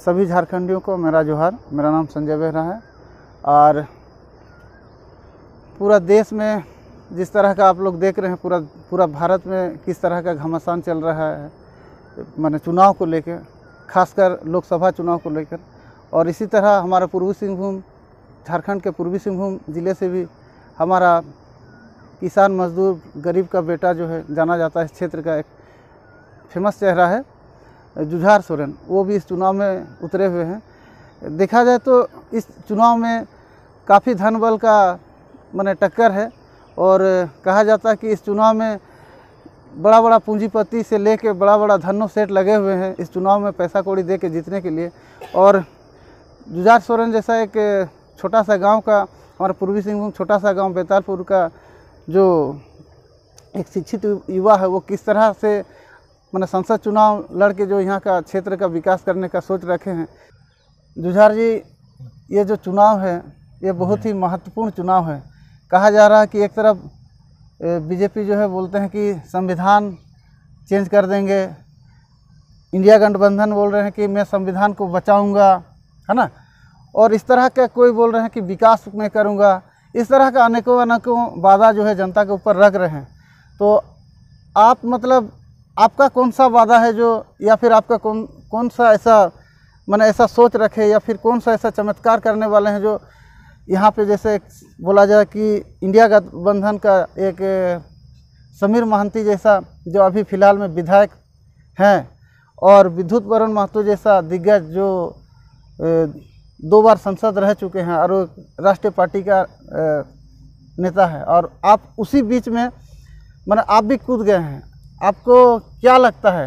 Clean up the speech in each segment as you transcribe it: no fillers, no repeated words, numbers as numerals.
सभी झारखंडियों को मेरा जोहार। मेरा नाम संजय बेहरा है और पूरा देश में जिस तरह का आप लोग देख रहे हैं, पूरा भारत में किस तरह का घमासान चल रहा है माने चुनाव को लेकर, खासकर लोकसभा चुनाव को लेकर। और इसी तरह हमारा पूर्वी सिंहभूम, झारखंड के पूर्वी सिंहभूम ज़िले से भी हमारा किसान मजदूर गरीब का बेटा जो है जाना जाता है, इस क्षेत्र का एक फेमस चेहरा है जुझार सोरेन, वो भी इस चुनाव में उतरे हुए हैं। देखा जाए तो इस चुनाव में काफ़ी धन बल का माने टक्कर है और कहा जाता है कि इस चुनाव में बड़ा बड़ा पूंजीपति से लेके बड़ा धनो सेठ लगे हुए हैं इस चुनाव में पैसा कौड़ी दे के जीतने के लिए। और जुझार सोरेन जैसा एक छोटा सा गांव का, हमारा पूर्वी सिंहभूम छोटा सा गांव बेतालपुर का जो एक शिक्षित युवा है, वो किस तरह से मैंने संसद चुनाव लड़के जो यहाँ का क्षेत्र का विकास करने का सोच रखे हैं। जुझार जी, ये जो चुनाव है ये बहुत ही महत्वपूर्ण चुनाव है। कहा जा रहा है कि एक तरफ बीजेपी जो है बोलते हैं कि संविधान चेंज कर देंगे, इंडिया गठबंधन बोल रहे हैं कि मैं संविधान को बचाऊंगा, है ना, और इस तरह का कोई बोल रहे हैं कि विकास मैं करूंगा। इस तरह का अनेकों वादा जो है जनता के ऊपर रख रहे हैं। तो आप मतलब आपका कौन सा वादा है जो, या फिर आपका कौन सा ऐसा मैंने ऐसा सोच रखे, या फिर कौन सा ऐसा चमत्कार करने वाले हैं जो यहाँ पे जैसे बोला जाए कि इंडिया गठबंधन का एक समीर महांती जैसा जो अभी फ़िलहाल में विधायक हैं, और विद्युत वरुण महतो जैसा दिग्गज जो 2 बार संसद रह चुके हैं और राष्ट्रीय पार्टी का नेता है, और आप उसी बीच में माने आप भी कूद गए हैं। आपको क्या लगता है,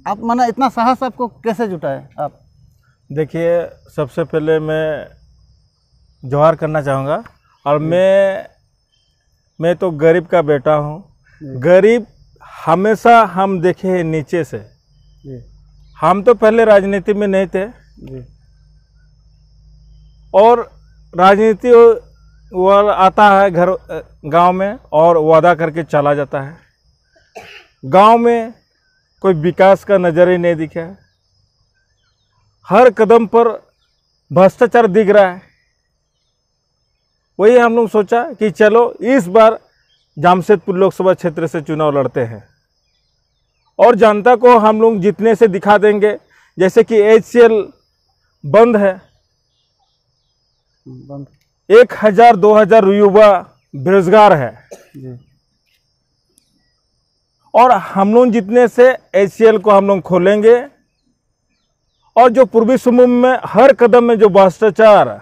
आप माने इतना साहस आपको कैसे जुटाए आप? देखिए, सबसे पहले मैं जोहार करना चाहूँगा। और मैं तो गरीब का बेटा हूँ। गरीब हमेशा हम देखे हैं नीचे से। हम तो पहले राजनीति में नहीं थे और राजनीति वो आता है गांव में और वादा करके चला जाता है। गांव में कोई विकास का नज़र ही नहीं दिखा है। हर कदम पर भ्रष्टाचार दिख रहा है। वही हम लोग सोचा कि चलो इस बार जामशेदपुर लोकसभा क्षेत्र से चुनाव लड़ते हैं और जनता को हम लोग जितने से दिखा देंगे। जैसे कि HCL बंद है, 1000-2000 युवा बेरोजगार है और हम लोग जितने से HCL को हम लोग खोलेंगे और जो पूर्वी सिंहभूम में हर कदम में जो भ्रष्टाचार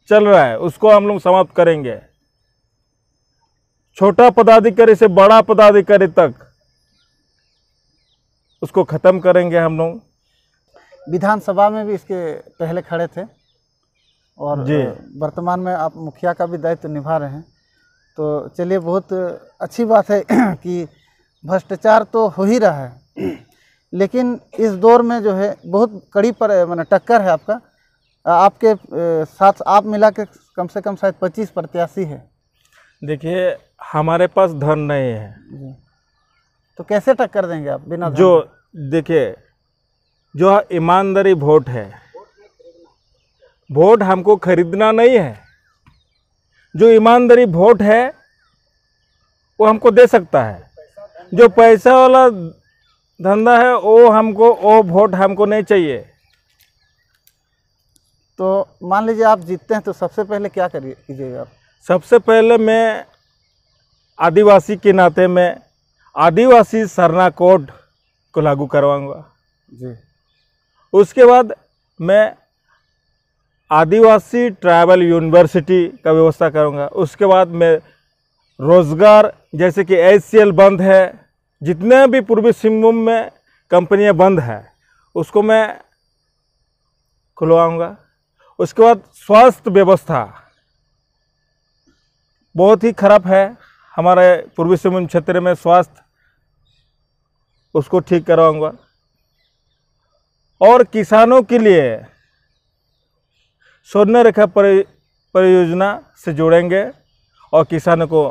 चल रहा है उसको हम लोग समाप्त करेंगे। छोटा पदाधिकारी से बड़ा पदाधिकारी तक उसको खत्म करेंगे हम लोग। विधानसभा में भी इसके पहले खड़े थे और वर्तमान में आप मुखिया का भी दायित्व निभा रहे हैं। तो चलिए, बहुत अच्छी बात है कि भ्रष्टाचार तो हो ही रहा है, लेकिन इस दौर में जो है बहुत कड़ी पर माने टक्कर है आपका। आपके साथ आप मिला के कम से कम शायद 25 प्रत्याशी है। देखिए, हमारे पास धन नहीं है जी, तो कैसे टक्कर देंगे आप बिना धन? जो देखिए, जो ईमानदारी वोट है, वोट हमको खरीदना नहीं है। जो ईमानदारी वोट है वो हमको दे सकता है। जो पैसा वाला धंधा है वो वोट हमको नहीं चाहिए। तो मान लीजिए आप जीतते हैं तो सबसे पहले क्या कीजिएगा आप? सबसे पहले मैं आदिवासी के नाते में आदिवासी सरना कोड को लागू करवाऊंगा जी। उसके बाद मैं आदिवासी ट्राइबल यूनिवर्सिटी का व्यवस्था करूंगा। उसके बाद मैं रोजगार, जैसे कि HCL बंद है, जितने भी पूर्वी सिंहभूम में कंपनियां बंद है उसको मैं खुलवाऊंगा। उसके बाद स्वास्थ्य व्यवस्था बहुत ही खराब है हमारे पूर्वी सिंहभूम क्षेत्र में, स्वास्थ्य उसको ठीक करवाऊंगा। और किसानों के लिए स्वर्ण रेखा परियोजना से जोड़ेंगे और किसानों को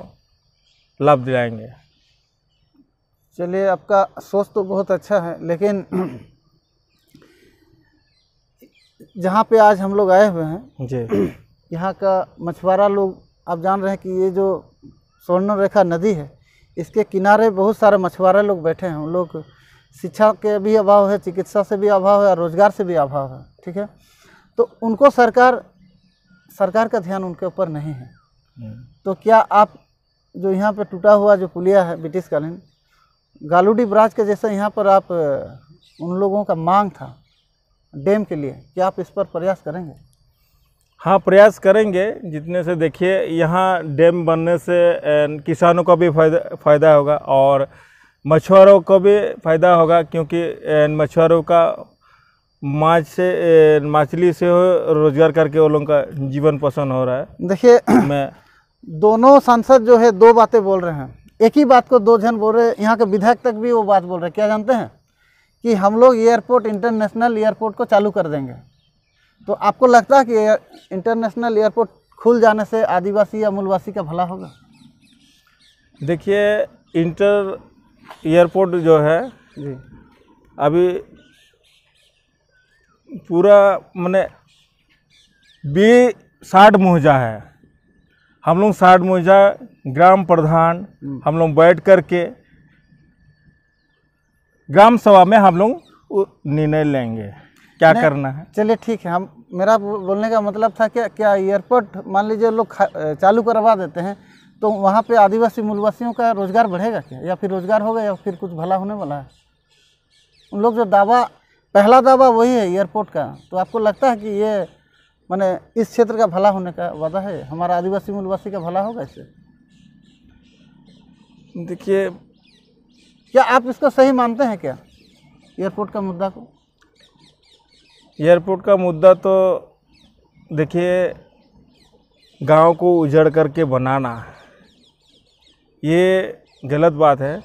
लाभ दिलाएंगे। चलिए, आपका सोच तो बहुत अच्छा है, लेकिन जहाँ पे आज हम लोग आए हुए हैं जी। यहाँ का मछुआरा लोग, आप जान रहे हैं कि ये जो स्वर्ण रेखा नदी है, इसके किनारे बहुत सारे मछुआरे लोग बैठे हैं। उन लोग शिक्षा के भी अभाव है, चिकित्सा से भी अभाव है और रोजगार से भी अभाव है। ठीक है, तो उनको सरकार का ध्यान उनके ऊपर नहीं है। तो क्या आप जो यहाँ पे टूटा हुआ जो पुलिया है ब्रिटिशकालीन, गालूडी ब्राज के जैसे यहाँ पर आप उन लोगों का मांग था डैम के लिए, क्या आप इस पर प्रयास करेंगे? हाँ, प्रयास करेंगे। जितने से देखिए यहाँ डैम बनने से किसानों का भी फ़ायदा होगा और मछुआरों को भी फ़ायदा होगा, क्योंकि मछुआरों का मछली से रोजगार करके वो लोगों का जीवन पोषण हो रहा है। देखिए, मैं दोनों सांसद जो है दो बातें बोल रहे हैं, एक ही बात को दो जन बोल रहे हैं। यहाँ के विधायक तक भी वो बात बोल रहे हैं, क्या जानते हैं कि हम लोग एयरपोर्ट, इंटरनेशनल एयरपोर्ट को चालू कर देंगे। तो आपको लगता है कि इंटरनेशनल एयरपोर्ट खुल जाने से आदिवासी या मूलवासी का भला होगा? देखिए, इंटर एयरपोर्ट जो है जी, अभी पूरा माने 60 मुहजा है। हम लोग 60 मुहजा ग्राम प्रधान हम लोग बैठ करके ग्राम सभा में हम लोग निर्णय लेंगे क्या करना है। चलिए ठीक है, मेरा बोलने का मतलब था कि क्या एयरपोर्ट मान लीजिए लोग चालू करवा देते हैं तो वहाँ पे आदिवासी मूलवासियों का रोजगार बढ़ेगा क्या, या फिर रोजगार होगा या फिर कुछ भला होने वाला है? उन लोग जो पहला दावा वही है एयरपोर्ट का, तो आपको लगता है कि ये माने इस क्षेत्र का भला होने का वादा है, हमारा आदिवासी मूलवासी का भला होगा इससे? देखिए, क्या आप इसको सही मानते हैं क्या, एयरपोर्ट का मुद्दा को? एयरपोर्ट का मुद्दा तो देखिए, गांव को उजड़ करके बनाना ये गलत बात है।